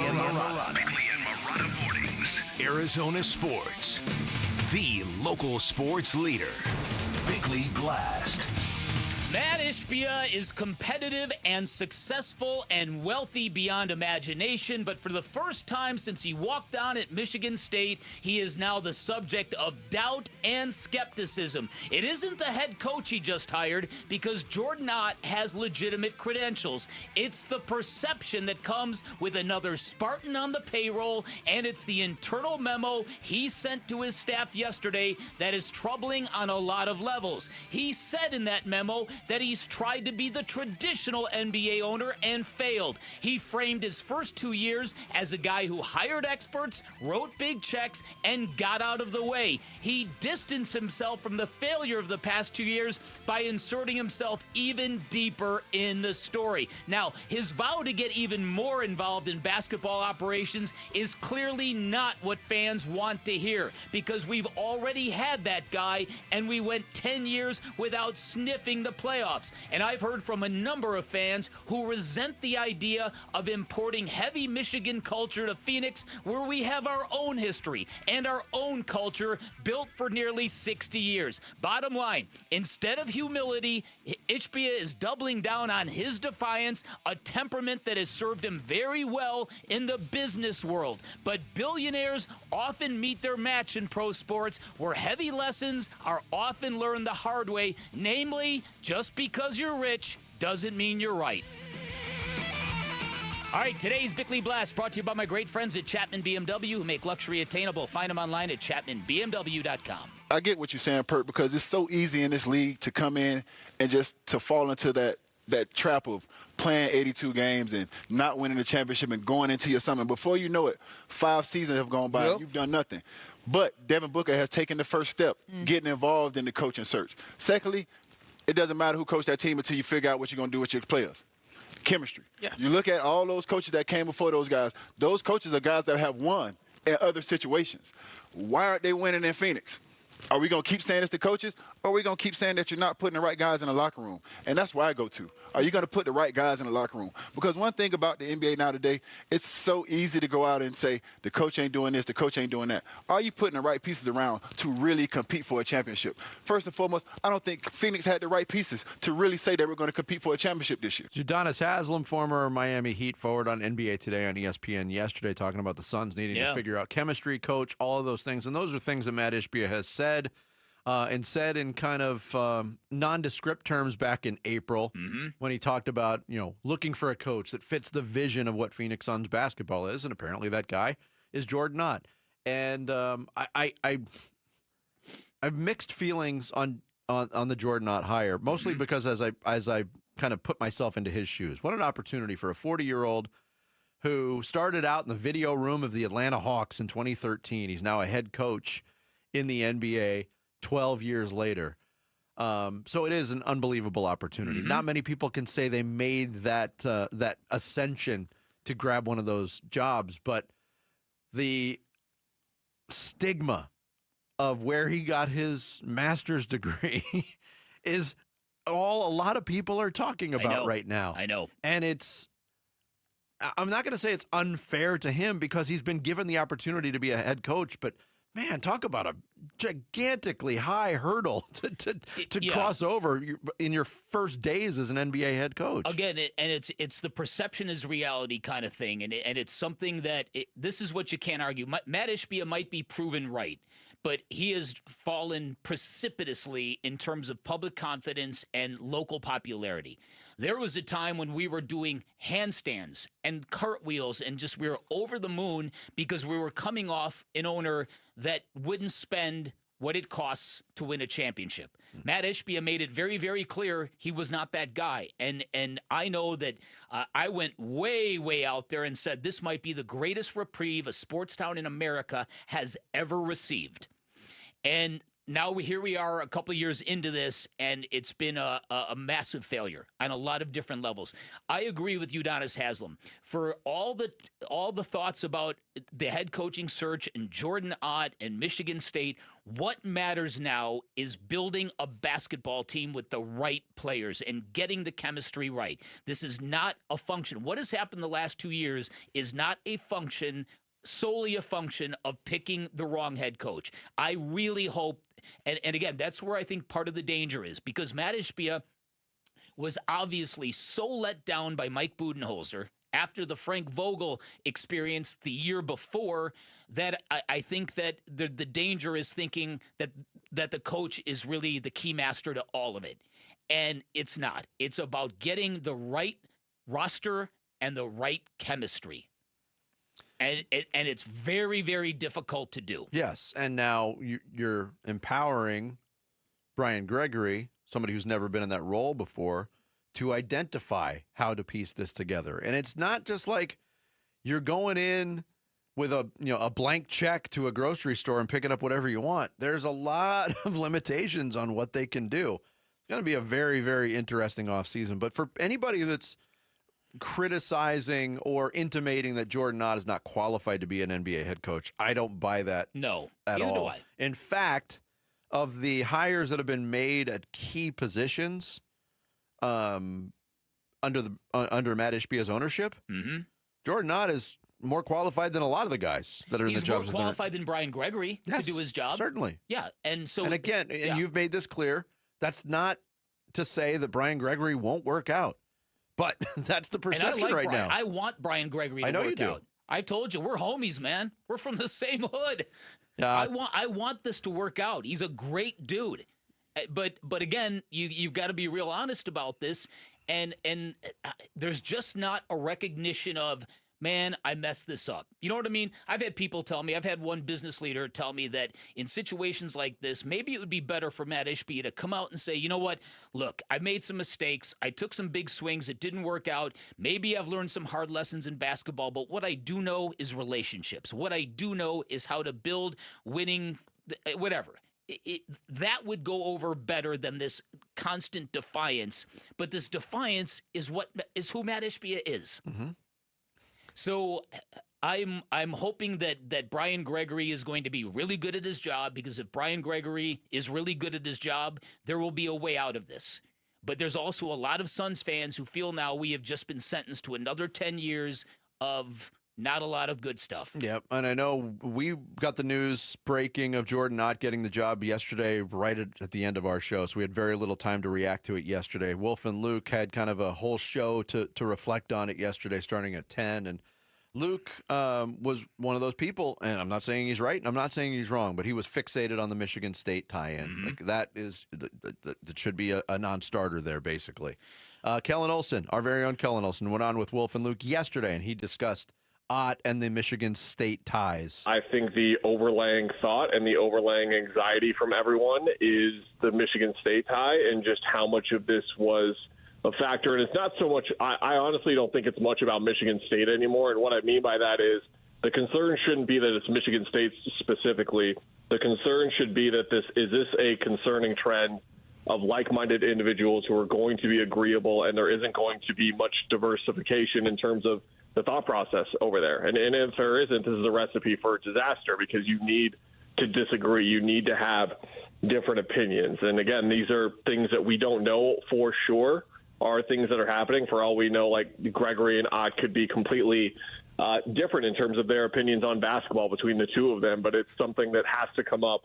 Bickley and Marotta mornings. Arizona sports. The local sports leader. Bickley Blast. Mat Ishbia is competitive and successful and wealthy beyond imagination, but for the first time since he walked on at Michigan State, he is now the subject of doubt and skepticism. It isn't the head coach he just hired because Jordan Ott has legitimate credentials. It's the perception that comes with another Spartan on the payroll, and it's the internal memo he sent to his staff yesterday that is troubling on a lot of levels. He said in that memo that he's tried to be the traditional NBA owner and failed. He framed his first 2 years as a guy who hired experts, wrote big checks, and got out of the way. He distanced himself from the failure of the past 2 years by inserting himself even deeper in the story. Now, his vow to get even more involved in basketball operations is clearly not what fans want to hear, because we've already had that guy and we went 10 years without sniffing the playoffs. And I've heard from a number of fans who resent the idea of importing heavy Michigan culture to Phoenix, where we have our own history and our own culture built for nearly 60 years. Bottom line, instead of humility, Ishbia is doubling down on his defiance, a temperament that has served him very well in the business world. But billionaires often meet their match in pro sports, where heavy lessons are often learned the hard way, namely, just because you're rich doesn't mean you're right. All right, today's Bickley Blast brought to you by my great friends at Chapman BMW, who make luxury attainable. Find them online at chapmanbmw.com. I get what you're saying, Perk, because it's so easy in this league to come in and just to fall into that trap of playing 82 games and not winning the championship and going into your summer. Before you know it, 5 seasons have gone by and you've done nothing. But Devin Booker has taken the first step, getting involved in the coaching search. Secondly, it doesn't matter who coached that team until you figure out what you're going to do with your players. Chemistry. Yeah. You look at all those coaches that came before those guys. Those coaches are guys that have won in other situations. Why aren't they winning in Phoenix? Are we going to keep saying this to coaches, or are we going to keep saying that you're not putting the right guys in the locker room? And that's where I go to. Are you going to put the right guys in the locker room? Because one thing about the NBA now today, it's so easy to go out and say, the coach ain't doing this, the coach ain't doing that. Are you putting the right pieces around to really compete for a championship? First and foremost, I don't think Phoenix had the right pieces to really say they were going to compete for a championship this year. Udonis Haslem, former Miami Heat forward on NBA Today on ESPN yesterday, talking about the Suns needing to figure out chemistry, coach, all of those things. And those are things that Mat Ishbia has said. And said in kind of nondescript terms back in April when he talked about, looking for a coach that fits the vision of what Phoenix Suns basketball is, and apparently that guy is Jordan Ott. And I've mixed feelings on the Jordan Ott hire, mostly because as I kind of put myself into his shoes, what an opportunity for a 40-year-old who started out in the video room of the Atlanta Hawks in 2013. He's now a head coach in the NBA. 12 years later. So it is an unbelievable opportunity. Not many people can say they made that ascension to grab one of those jobs, but the stigma of where he got his master's degree is all a lot of people are talking about right now. I know. And I'm not going to say it's unfair to him because he's been given the opportunity to be a head coach, but man, talk about a gigantically high hurdle to cross over in your first days as an NBA head coach. Again, it's the perception is reality kind of thing, and it's something that this is what you can't argue. Mat Ishbia might be proven right, but he has fallen precipitously in terms of public confidence and local popularity. There was a time when we were doing handstands and cartwheels and we were over the moon because we were coming off an owner that wouldn't spend what it costs to win a championship. Mat Ishbia made it very, very clear he was not that guy. And I know that I went way, way out there and said this might be the greatest reprieve a sports town in America has ever received. And now here we are a couple of years into this, and it's been a massive failure on a lot of different levels. I agree with Udonis Haslem. For all the thoughts about the head coaching search and Jordan Ott and Michigan State, what matters now is building a basketball team with the right players and getting the chemistry right. This is not a function. What has happened the last 2 years is not solely a function of picking the wrong head coach. I really hope, and again, that's where I think part of the danger is, because Mat Ishbia was obviously so let down by Mike Budenholzer after the Frank Vogel experience the year before that I think that the danger is thinking that the coach is really the key master to all of it. And it's not. It's about getting the right roster and the right chemistry. And it's very, very difficult to do. Yes, and now you're empowering Brian Gregory, somebody who's never been in that role before, to identify how to piece this together. And it's not just like you're going in with a blank check to a grocery store and picking up whatever you want. There's a lot of limitations on what they can do. It's going to be a very, very interesting offseason. But for anybody that's criticizing or intimating that Jordan Ott is not qualified to be an NBA head coach, I don't buy that at all. Do I. In fact, of the hires that have been made at key positions under Mat Ishbia's ownership, Jordan Ott is more qualified than a lot of the guys that are in the jobs. He's more qualified than Brian Gregory to do his job. Certainly. Yeah, and again, you've made this clear, that's not to say that Brian Gregory won't work out. But that's the perception right now. I want Brian Gregory to work out. I told you, we're homies, man. We're from the same hood. I want this to work out. He's a great dude. But again, you've got to be real honest about this. And there's just not a recognition of, man, I messed this up. You know what I mean? I've had people tell me, I've had one business leader tell me that in situations like this, maybe it would be better for Mat Ishbia to come out and say, you know what? Look, I made some mistakes. I took some big swings. It didn't work out. Maybe I've learned some hard lessons in basketball, but what I do know is relationships. What I do know is how to build winning, whatever. That would go over better than this constant defiance. But this defiance is who Mat Ishbia is. Mm-hmm. So I'm hoping that Brian Gregory is going to be really good at his job, because if Brian Gregory is really good at his job, there will be a way out of this. But there's also a lot of Suns fans who feel now we have just been sentenced to another 10 years of not a lot of good stuff. Yep, and I know we got the news breaking of Jordan Ott getting the job yesterday right at the end of our show, so we had very little time to react to it yesterday. Wolf and Luke had kind of a whole show to reflect on it yesterday starting at 10, and Luke was one of those people, and I'm not saying he's right, and I'm not saying he's wrong, but he was fixated on the Michigan State tie-in. Mm-hmm. Like that should be a non-starter there, basically. Kellen Olson, our very own Kellen Olson, went on with Wolf and Luke yesterday, and he discussed Ott and the Michigan State ties. I think the overlaying thought and the overlaying anxiety from everyone is the Michigan State tie and just how much of this was a factor. And it's not so much, I honestly don't think it's much about Michigan State anymore. And what I mean by that is the concern shouldn't be that it's Michigan State specifically. The concern should be that this a concerning trend of like-minded individuals who are going to be agreeable, and there isn't going to be much diversification in terms of the thought process over there. And if there isn't, this is a recipe for disaster, because you need to disagree. You need to have different opinions. And again, these are things that we don't know for sure are things that are happening. For all we know, like Gregory and Ott could be completely different in terms of their opinions on basketball between the two of them, but it's something that has to come up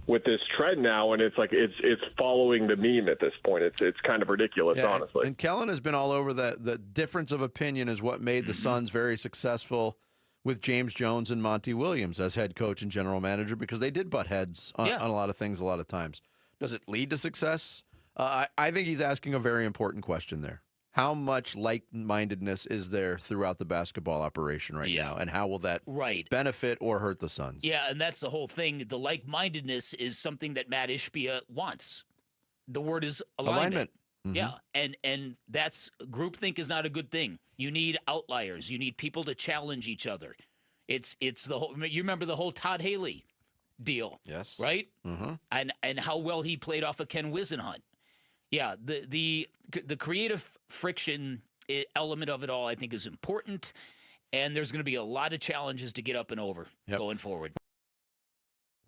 with this trend now, and it's like it's following the meme at this point. It's kind of ridiculous, honestly. And Kellen has been all over that. The difference of opinion is what made the Suns very successful with James Jones and Monty Williams as head coach and general manager, because they did butt heads on a lot of things a lot of times. Does it lead to success? I think he's asking a very important question there. How much like-mindedness is there throughout the basketball operation right now, and how will that benefit or hurt the Suns? Yeah, and that's the whole thing. The like-mindedness is something that Mat Ishbia wants. The word is alignment. Mm-hmm. Yeah, and that's groupthink is not a good thing. You need outliers. You need people to challenge each other. It's the whole. You remember the whole Todd Haley deal. Yes. Right? Mm-hmm. And how well he played off of Ken Wisenhunt. Yeah, the creative friction element of it all, I think, is important. And there's going to be a lot of challenges to get up and over going forward.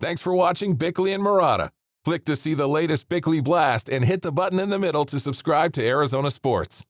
Thanks for watching Bickley and Marotta. Click to see the latest Bickley Blast and hit the button in the middle to subscribe to Arizona Sports.